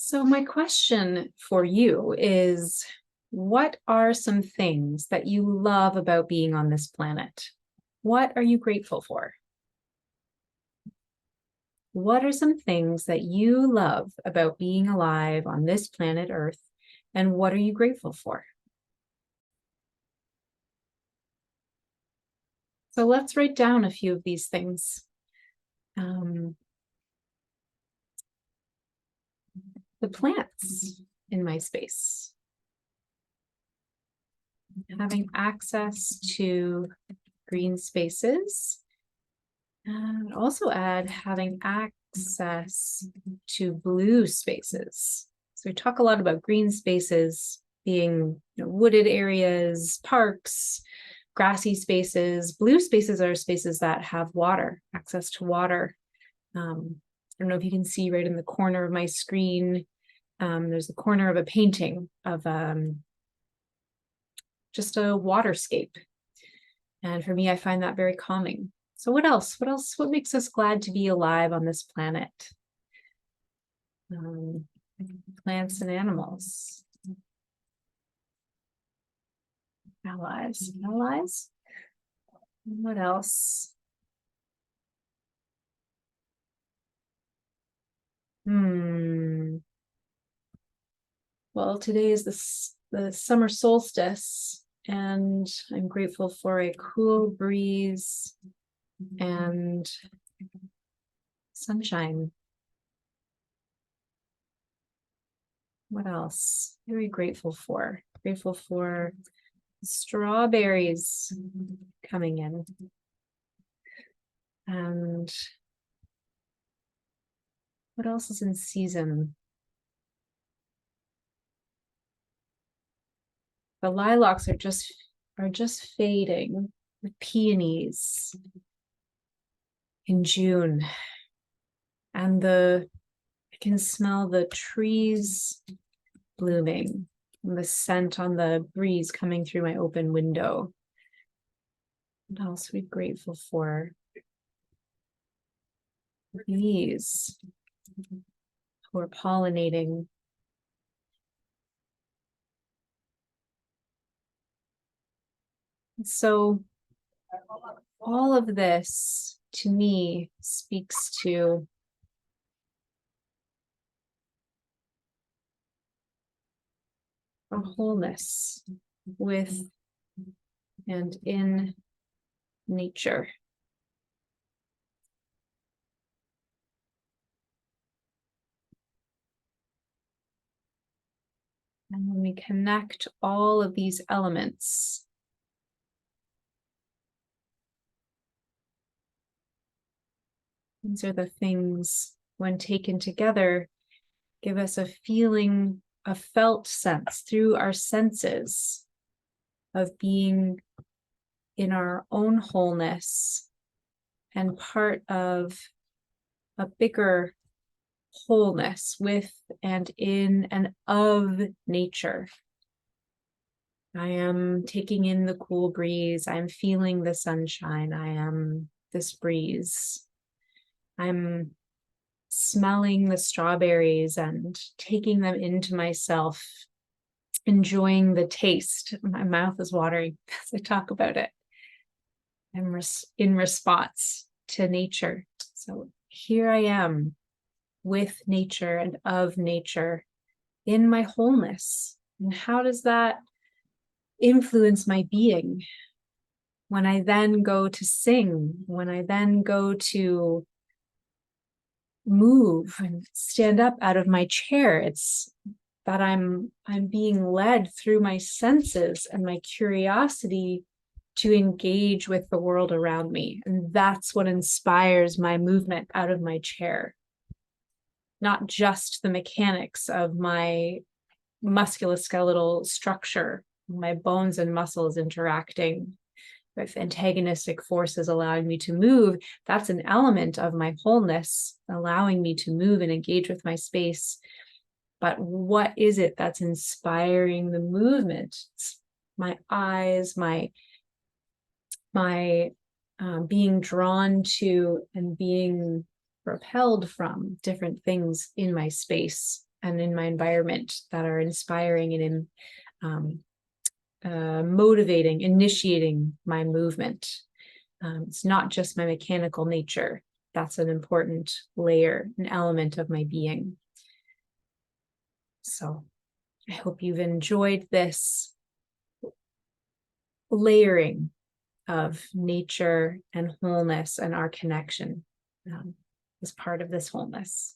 So my question for you is, what are some things that you love about being on this planet? What are you grateful for? What are some things that you love about being alive on this planet Earth, and what are you grateful for? So let's write down a few of these things. The plants in my space. Having access to green spaces. And also add having access to blue spaces. So we talk a lot about green spaces being wooded areas, parks, grassy spaces. Blue spaces are spaces that have water, access to water. I don't know if you can see right in the corner of my screen, there's a corner of a painting of just a waterscape. And for me, I find that very calming. So what else? What makes us glad to be alive on this planet? Plants and animals. Allies. What else? Well, today is the summer solstice, and I'm grateful for a cool breeze and sunshine. What else? What are we grateful for? Grateful for strawberries coming in. And what else is in season? The lilacs are just fading. The peonies in June. And I can smell the trees blooming and the scent on the breeze coming through my open window. What else are we grateful for? Bees who are pollinating. So all of this to me speaks to a wholeness with and in nature. And when we connect all of these elements, these are the things, when taken together, give us a feeling, a felt sense through our senses of being in our own wholeness and part of a bigger wholeness with and in and of nature. I am taking in the cool breeze. I'm feeling the sunshine. I am this breeze. I'm smelling the strawberries and taking them into myself, enjoying the taste. My mouth is watering as I talk about it. I'm in response to nature. So here I am with nature and of nature in my wholeness. And how does that influence my being? When I then go to sing, when I then go to move and stand up out of my chair, it's that I'm being led through my senses and my curiosity to engage with the world around me. And that's what inspires my movement out of my chair. Not just the mechanics of my musculoskeletal structure, my bones and muscles interacting with antagonistic forces allowing me to move. That's an element of my wholeness, allowing me to move and engage with my space. But what is it that's inspiring the movement? It's my eyes, my being drawn to and being repelled from different things in my space. and in my environment that are inspiring and motivating, initiating my movement. It's not just my mechanical nature. That's an important layer, an element of my being. So I hope you've enjoyed this layering of nature and wholeness and our connection as part of this wholeness.